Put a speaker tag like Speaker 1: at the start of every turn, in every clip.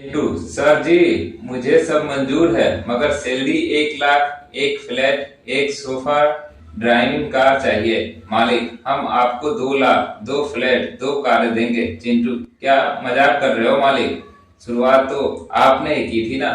Speaker 1: Chintu sir जी, मुझे सब मंजूर है मगर सैलरी 1 लाख, एक फ्लैट, एक सोफा, ड्राइविंग कार चाहिए। मालिक, हम आपको 2 लाख, 2 फ्लैट, 2 कारें देंगे। चिंटू, क्या मजाक कर रहे हो मालिक? शुरुआत तो आपने ही की थी ना।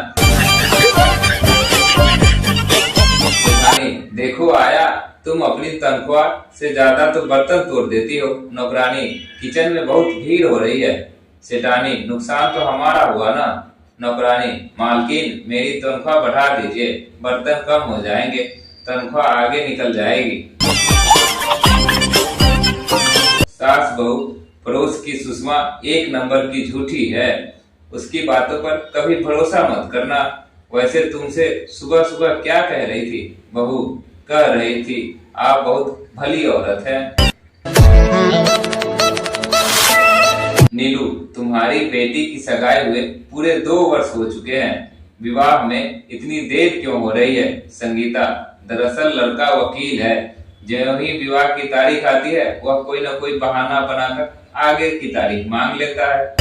Speaker 1: नौकरानी, देखो आया, तुम अपनी तनख्वाह से ज्यादा तो बर्तन तोड़ देती हो। नौकरानी, किचन में बहुत भीड़ हो रही है। सेठानी, नुकसान तो हमारा हुआ ना। नौकरानी, मालकिन मेरी तनख्वाह बढ़ा दीजिए, बर्तन कम हो जाएंगे, तनख्वाह आगे निकल जाएगी। सास बहू, पड़ोस की सुषमा 1 नंबर की झूठी है, उसकी बातों पर कभी भरोसा मत करना। वैसे तुमसे सुबह सुबह क्या कह रही थी? बहू कह रही थी आप बहुत भली औरत है। नीलू, तुम्हारी बेटी की सगाई हुए पूरे 2 वर्ष हो चुके हैं, विवाह में इतनी देर क्यों हो रही है? संगीता, दरअसल लड़का वकील है, जो ही विवाह की तारीख आती है वह कोई न कोई बहाना बनाकर आगे की तारीख मांग लेता है।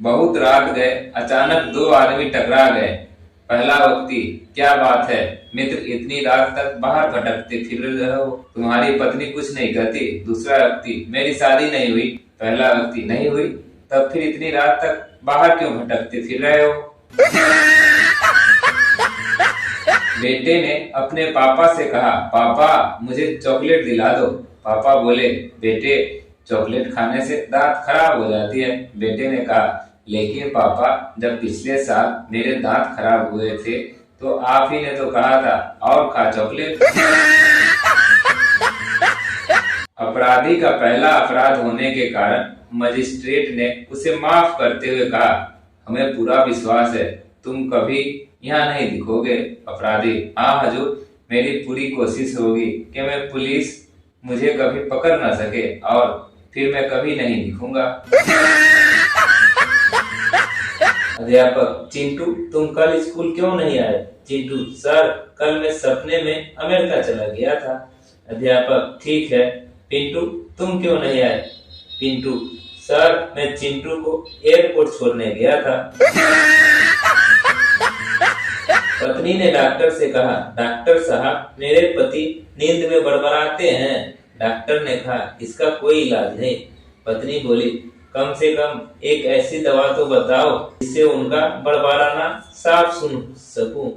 Speaker 1: बहुत रात गए, अचानक 2 आदमी टकरा गए। पहला व्यक्ति, क्या बात है मित्र, इतनी रात तक बाहर भटकते फिर रहे हो, तुम्हारी पत्नी कुछ नहीं कहती? दूसरा व्यक्ति, मेरी शादी नहीं हुई। पहला व्यक्ति, नहीं हुई तब फिर इतनी रात तक बाहर क्यों भटकते फिर रहे हो? बेटे ने अपने पापा से कहा, पापा मुझे चॉकलेट दिला दो। पापा बोले, बेटे चॉकलेट खाने से दांत खराब हो जाती है। बेटे ने कहा, लेकिन पापा जब पिछले साल मेरे दांत खराब हुए थे तो आप ही ने तो कहा था और खा चॉकलेट। अपराधी का पहला अपराध होने के कारण मजिस्ट्रेट ने उसे माफ करते हुए कहा, हमें पूरा विश्वास है तुम कभी यहाँ नहीं दिखोगे। अपराधी, हाँ हजूर, मेरी पूरी कोशिश होगी कि मैं पुलिस मुझे कभी पकड़ न सके और फिर मैं कभी नहीं दिखूंगा। अध्यापक, चिंटू तुम कल स्कूल क्यों नहीं आए? चिंटू, सर कल मैं सपने में अमेरिका चला गया था। अध्यापक, ठीक है। पिंटू, तुम क्यों नहीं आए? पिंटू, सर मैं चिंटू को एयरपोर्ट छोड़ने गया था। पत्नी ने डॉक्टर से कहा, डॉक्टर साहब मेरे पति नींद में बड़बड़ाते हैं। डॉक्टर ने कहा, इसका कोई इलाज नहीं। पत्नी बोली, कम से कम एक ऐसी दवा तो बताओ जिससे उनका बड़बड़ाना साफ सुन सकूं।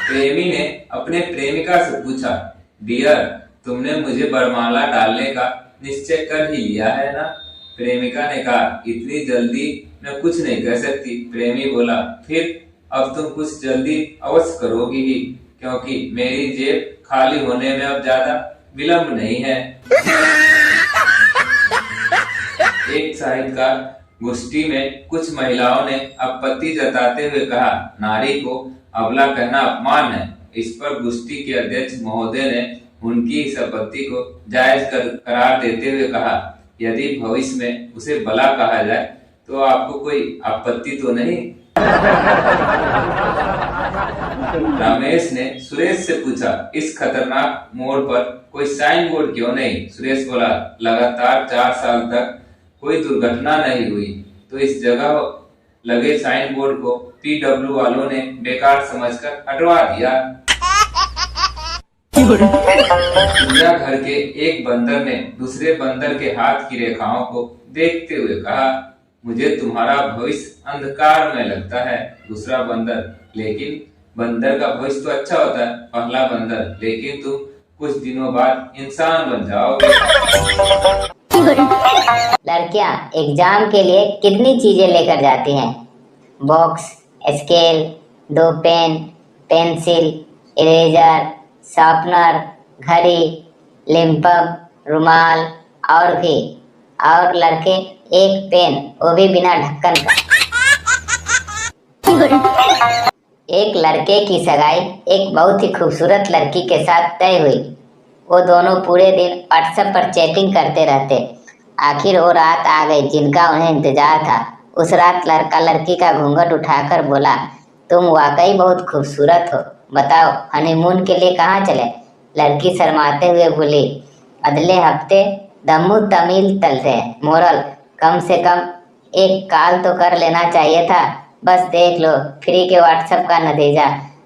Speaker 1: प्रेमी ने अपने प्रेमिका से पूछा, डियर तुमने मुझे बरमाला डालने का निश्चय कर ही लिया है ना? प्रेमिका ने कहा, इतनी जल्दी मैं कुछ नहीं कह सकती। प्रेमी बोला, फिर अब तुम कुछ जल्दी अवश्य करोगी ही, क्योंकि मेरी जेब खाली होने में अब ज्यादा विलंब नहीं है। एक साहित्यकार गोष्ठी में कुछ महिलाओं ने आपत्ति जताते हुए कहा, नारी को अबला कहना अपमान है। इस पर गोष्ठी के अध्यक्ष महोदय ने उनकी इस आपत्ति को जायज करार देते हुए कहा, यदि भविष्य में उसे बला कहा जाए तो आपको कोई आपत्ति तो नहीं? रमेश ने सुरेश से पूछा, इस खतरनाक मोड़ पर कोई साइन बोर्ड क्यों नहीं? सुरेश बोला, लगातार 4 साल तक कोई दुर्घटना नहीं हुई तो इस जगह लगे साइन बोर्ड को PW वालों ने बेकार समझकर हटवा दिया। चिड़ियाघर के एक बंदर ने दूसरे बंदर के हाथ की रेखाओं को देखते हुए कहा, मुझे तुम्हारा भविष्य अंधकार में लगता है। दूसरा बंदर, लेकिन बंदर का भविष्य तो अच्छा होता है। पहला बंदर, लेकिन तुम कुछ दिनों बाद इंसान बन जाओगे।
Speaker 2: लड़कियां एग्जाम के लिए कितनी चीजें लेकर जाती हैं? Box, scale, 2 pen, pencil, eraser, sharpener, घड़ी, लिम्पम, रुमाल और भी। और लड़के एक पेन, वो भी बिना ढक्कन का। एक लड़के की सगाई एक बहुत ही खूबसूरत लड़की के साथ तय हुई। वो दोनों पूरे दिन व्हाट्सएप पर चैटिंग करते रहते। आखिर वो रात आ गई जिनका उन्हें इंतजार था। उस रात लड़का लड़की का घूंघट उठाकर बोला, तुम वाकई बहुत खूबसूरत हो, बताओ हनीमून के लिए कहाँ चले? लड़की शर्माते हुए बोली, अगले हफ्ते दम्मू तमील तलते। मोरल, कम से कम एक कॉल तो कर लेना चाहिए था। बस देख लो फ्री के व्हाट्सएप का नतीजा।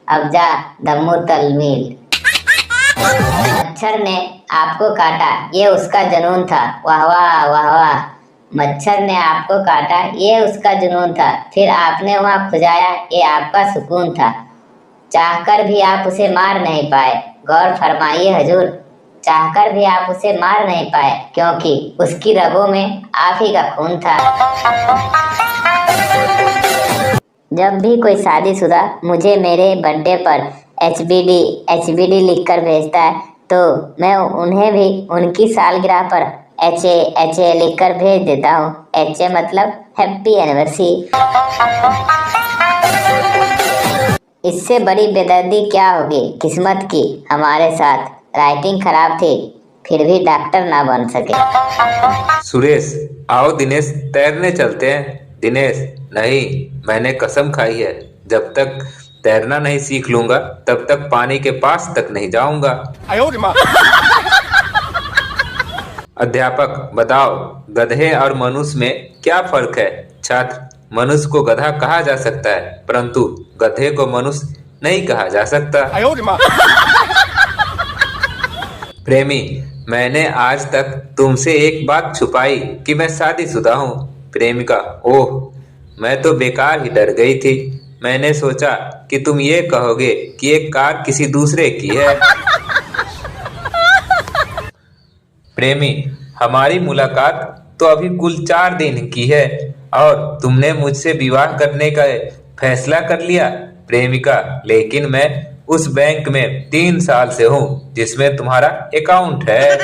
Speaker 2: अब जा दम्मू तलमील। मच्छर ने आपको काटा, ये उसका जुनून था। वाह वाह वाह वाह। मच्छर ने आपको काटा, ये उसका जुनून था। फिर आपने वहां खुजाया, ये आपका सुकून था। चाहकर भी आप उसे मार नहीं पाए। गौर फरमाइए हजूर, चाहकर भी आप उसे मार नहीं पाए, क्योंकि उसकी रगों में आप ही का खून था। जब भी कोई शादीशुदा मुझे मेरे बर्थडे पर HBD लिखकर भेजता है, तो मैं उन्हें भी उनकी सालगिरह पर HA लिखकर भेज देता हूँ। HA मतलब हैप्पी एनिवर्सरी। इससे बड़ी बेदर्दी क्या होगी किस्मत की हमारे साथ। राइटिंग खराब थी, फिर भी डॉक्टर ना बन सके।
Speaker 1: सुरेश, आओ दिनेश तैरने चलते हैं। दिनेश, नहीं, मैंने कसम खाई है, जब तक तैरना नहीं सीख लूंगा तब तक पानी के पास तक नहीं जाऊंगा। अध्यापक, बताओ गधे और मनुष्य में क्या फर्क है? छात्र, मनुष्य को गधा कहा जा सकता है, परंतु गधे को मनुष्य नहीं कहा जा सकता। प्रेमी, मैंने आज तक तुमसे एक बात छुपाई कि मैं शादीशुदा हूँ। प्रेमिका, ओह, मैं तो बेकार ही डर गई थी। मैंने सोचा कि तुम ये कहोगे कि एक कार किसी दूसरे की है। प्रेमी, हमारी मुलाकात तो अभी कुल 4 दिन की है और तुमने मुझसे विवाह करने का फैसला कर लिया। प्रेमिका, लेकिन मैं उस बैंक में 3 साल से हूँ जिसमें तुम्हारा अकाउंट है।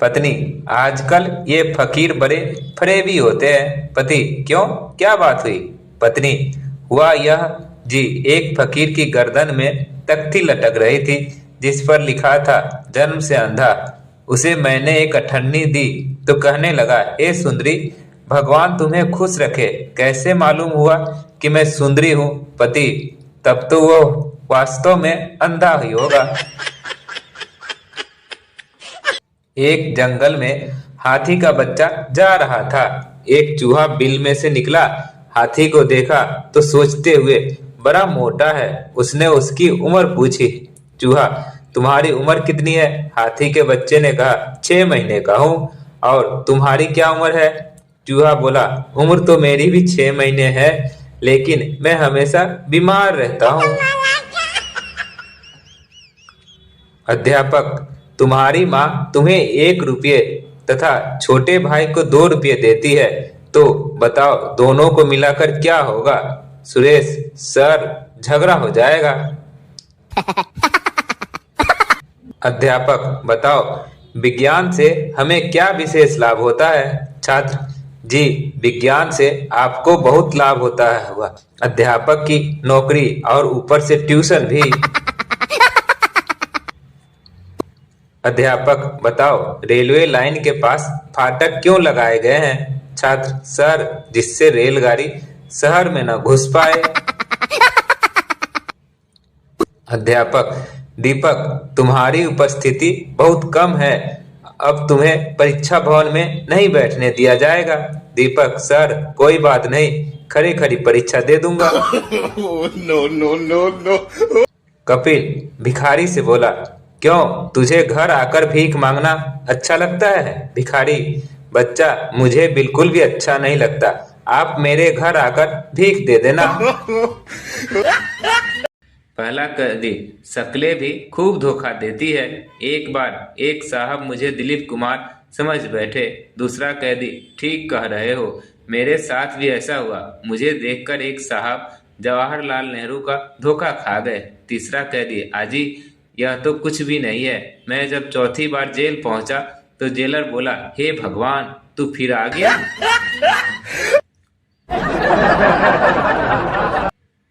Speaker 1: पत्नी, आजकल ये फकीर बड़े फरेबी होते हैं। पति, क्यों, क्या बात हुई? पत्नी, हुआ यह जी, एक फकीर की गर्दन में तख्ती लटक रही थी जिस पर लिखा था जन्म से अंधा। उसे मैंने एक अठन्नी दी तो कहने लगा, हे सुंदरी, भगवान तुम्हें खुश रखे। कैसे मालूम हुआ कि मैं सुंदरी हूँ? पति, तब तो वो वास्तव में अंधा ही होगा। एक जंगल में हाथी का बच्चा जा रहा था। एक चूहा बिल में से निकला, हाथी को देखा तो सोचते हुए, बड़ा मोटा है। उसने उसकी उम्र पूछी। चूहा, तुम्हारी उम्र कितनी है? हाथी के बच्चे ने कहा, 6 महीने का हूँ। और तुम्हारी क्या उम्र है? चूहा बोला, उम्र तो मेरी भी 6 महीने है, लेकिन मैं हमेशा बीमार रहता हूँ। अध्यापक, तुम्हारी माँ तुम्हें 1 रुपये तथा छोटे भाई को 2 रुपये देती है, तो बताओ दोनों को मिलाकर क्या होगा? सुरेश, सर, झगड़ा हो जाएगा। अध्यापक, बताओ विज्ञान से हमें क्या विशेष लाभ होता है? छात्र, जी, विज्ञान से आपको बहुत लाभ होता है हुआ। अध्यापक की नौकरी और ऊपर से ट्यूशन भी। अध्यापक, बताओ रेलवे लाइन के पास फाटक क्यों लगाए गए हैं? छात्र, सर, जिससे रेलगाड़ी शहर में न घुस पाए। अध्यापक, दीपक, तुम्हारी उपस्थिति बहुत कम है, अब तुम्हें परीक्षा भवन में नहीं बैठने दिया जाएगा। दीपक, सर, कोई बात नहीं, खरी खरी परीक्षा दे दूंगा। नो। कपिल भिखारी से बोला, क्यों, तुझे घर आकर भीख मांगना अच्छा लगता है? भिखारी, बच्चा, मुझे बिल्कुल भी अच्छा नहीं लगता। आप मेरे घर आकर भीख दे देना। पहला कैदी, शक्लें भी खूब धोखा देती है। एक बार एक साहब मुझे दिलीप कुमार समझ बैठे। दूसरा कैदी, ठीक कह रहे हो, मेरे साथ भी ऐसा हुआ। मुझे देखकर एक साहब जवाहरलाल नेहरू का धोखा खा गए। तीसरा कैदी, आजी, यह तो कुछ भी नहीं है। मैं जब चौथी बार जेल पहुंचा तो जेलर बोला, हे भगवान, तू फिर आ गया।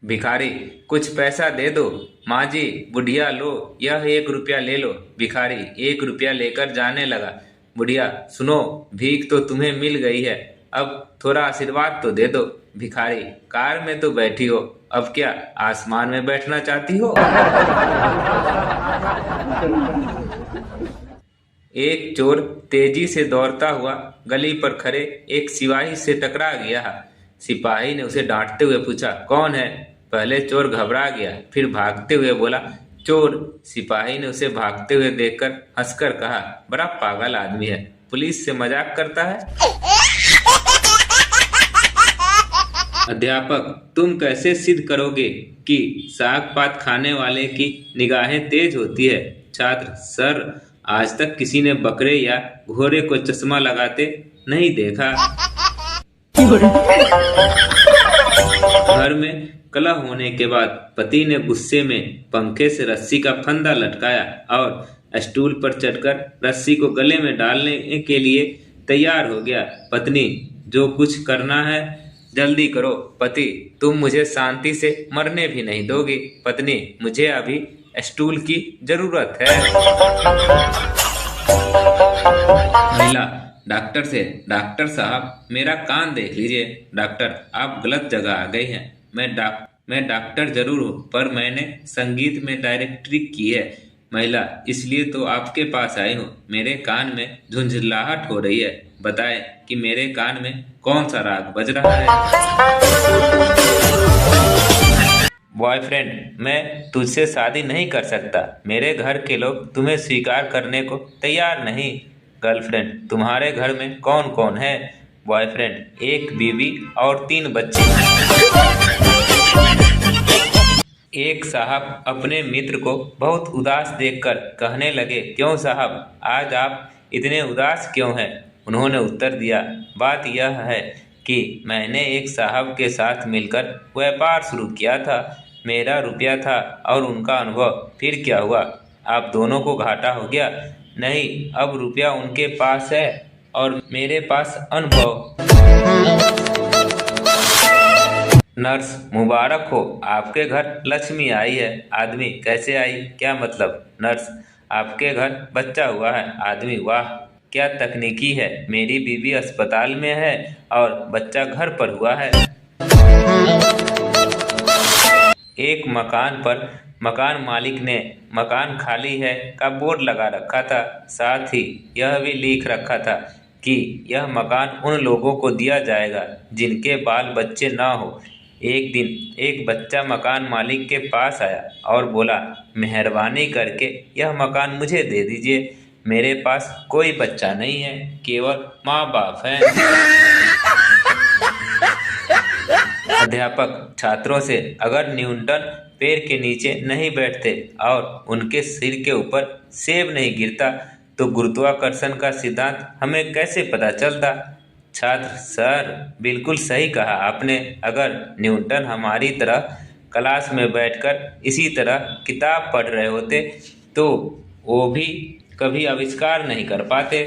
Speaker 1: भिखारी, कुछ पैसा दे दो। माँ जी, बुढ़िया लो, यह 1 रुपया ले लो। भिखारी 1 रुपया लेकर जाने लगा। बुढ़िया, सुनो, भीख तो तुम्हें मिल गई है, अब थोड़ा आशीर्वाद तो दे दो। भिखारी, कार में तो बैठी हो, अब क्या आसमान में बैठना चाहती हो? एक चोर तेजी से दौड़ता हुआ गली पर खड़े एक सिपाही से टकरा गया। सिपाही ने उसे डांटते हुए पूछा, कौन है? पहले चोर घबरा गया, फिर भागते हुए बोला, चोर। सिपाही ने उसे भागते हुए देखकर हंसकर कहा, बड़ा पागल आदमी है, पुलिस से मजाक करता है। अध्यापक, तुम कैसे सिद्ध करोगे कि साग पात खाने वाले की निगाहें तेज होती है? छात्र, सर, आज तक किसी ने बकरे या घोड़े को चश्मा लगाते नहीं देखा। घर में कलह होने के बाद पति ने गुस्से में पंखे से रस्सी का फंदा लटकाया और स्टूल पर चढ़कर रस्सी को गले में डालने के लिए तैयार हो गया। पत्नी, जो कुछ करना है जल्दी करो। पति, तुम मुझे शांति से मरने भी नहीं दोगे। पत्नी, मुझे अभी स्टूल की जरूरत है। महिला डॉक्टर से, डॉक्टर साहब मेरा कान देख लीजिए। डॉक्टर, आप गलत जगह आ गई हैं। मैं डॉक्टर जरूर हूँ, पर मैंने संगीत में डायरेक्टरी की है। महिला, इसलिए तो आपके पास आई हूँ। मेरे कान में झुंझलाहट हो रही है। बताएं कि मेरे कान में कौन सा राग बज रहा है। बॉयफ्रेंड, मैं तुझसे शादी नहीं कर सकता। मेरे घर के लोग तुम्हें स्वीकार करने को तैयार नहीं। गर्लफ्रेंड, तुम्हारे घर में कौन कौन है? बॉयफ्रेंड, एक बीवी और 3 बच्चे। एक साहब अपने मित्र को बहुत उदास देखकर कहने लगे, क्यों साहब, आज आप इतने उदास क्यों हैं? उन्होंने उत्तर दिया, बात यह है कि मैंने एक साहब के साथ मिलकर व्यापार शुरू किया था। मेरा रुपया था और उनका अनुभव। फिर क्या हुआ? आप दोनों को घाटा हो गया? नहीं, अब रुपया उनके पास है और मेरे पास अनुभव। नर्स, मुबारक हो, आपके घर लक्ष्मी आई है। आदमी, कैसे आई? क्या मतलब? नर्स, आपके घर बच्चा हुआ है। आदमी, वाह, क्या तकनीकी है। मेरी बीवी अस्पताल में है और बच्चा घर पर हुआ है। एक मकान पर मकान मालिक ने मकान खाली है का बोर्ड लगा रखा था। साथ ही यह भी लिख रखा था कि यह मकान उन लोगों को दिया जाएगा जिनके बाल बच्चे ना हो। एक दिन एक बच्चा मकान मालिक के पास आया और बोला, मेहरबानी करके यह मकान मुझे दे दीजिए। मेरे पास कोई बच्चा नहीं है, केवल माँ बाप हैं। अध्यापक छात्रों से, अगर न्यूटन पेड़ के नीचे नहीं बैठते और उनके सिर के ऊपर सेब नहीं गिरता तो गुरुत्वाकर्षण का सिद्धांत हमें कैसे पता चलता? छात्र, सर बिल्कुल सही कहा आपने। अगर न्यूटन हमारी तरह क्लास में बैठकर इसी तरह किताब पढ़ रहे होते तो वो भी कभी आविष्कार नहीं कर पाते।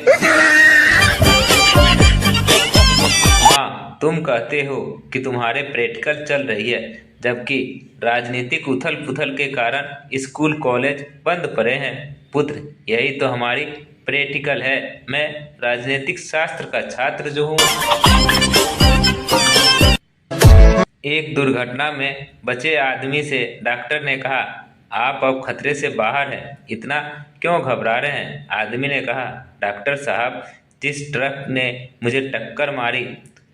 Speaker 1: हाँ, तुम कहते हो कि तुम्हारे प्रैक्टिकल चल रही है, जबकि राजनीतिक उथल पुथल के कारण स्कूल कॉलेज बंद पड़े हैं। पुत्र, यही तो हमारी प्रैक्टिकल है। मैं राजनीतिक शास्त्र का छात्र जो हूँ। एक दुर्घटना में बचे आदमी से डॉक्टर ने कहा, आप अब खतरे से बाहर हैं, इतना क्यों घबरा रहे हैं? आदमी ने कहा, डॉक्टर साहब, जिस ट्रक ने मुझे टक्कर मारी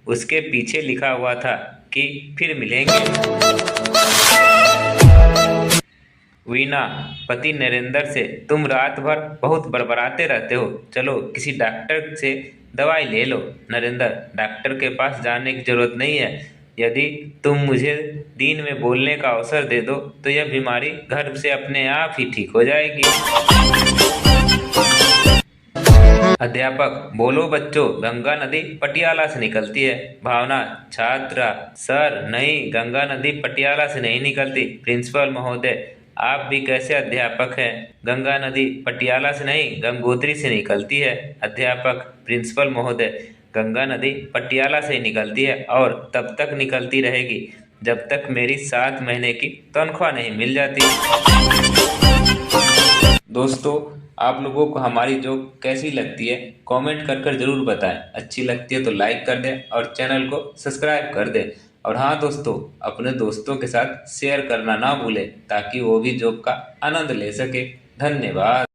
Speaker 1: उसके पीछे लिखा हुआ था कि फिर मिलेंगे। वीना, पति नरेंद्र से, तुम रात भर बहुत बड़बड़ाते रहते हो, चलो किसी डॉक्टर से दवाई ले लो। नरेंद्र, डॉक्टर के पास जाने की जरूरत नहीं है। यदि तुम मुझे दिन में बोलने का अवसर दे दो तो यह बीमारी घर से अपने आप ही ठीक हो जाएगी। अध्यापक, बोलो बच्चों, गंगा नदी पटियाला से निकलती है। भावना, छात्रा, सर नहीं, गंगा नदी पटियाला से नहीं निकलती। प्रिंसिपल महोदय, आप भी कैसे अध्यापक हैं? गंगा नदी पटियाला से नहीं, गंगोत्री से निकलती है। अध्यापक, प्रिंसिपल महोदय, गंगा नदी पटियाला से निकलती है और तब तक निकलती रहेगी जब तक मेरी 7 महीने की तनख्वाह नहीं मिल जाती। दोस्तों, आप लोगों को हमारी जोक कैसी लगती है कमेंट कर जरूर बताएं। अच्छी लगती है तो लाइक कर दें और चैनल को सब्सक्राइब कर दें। और हाँ दोस्तों, अपने दोस्तों के साथ शेयर करना ना भूलें ताकि वो भी जोक का आनंद ले सके। धन्यवाद।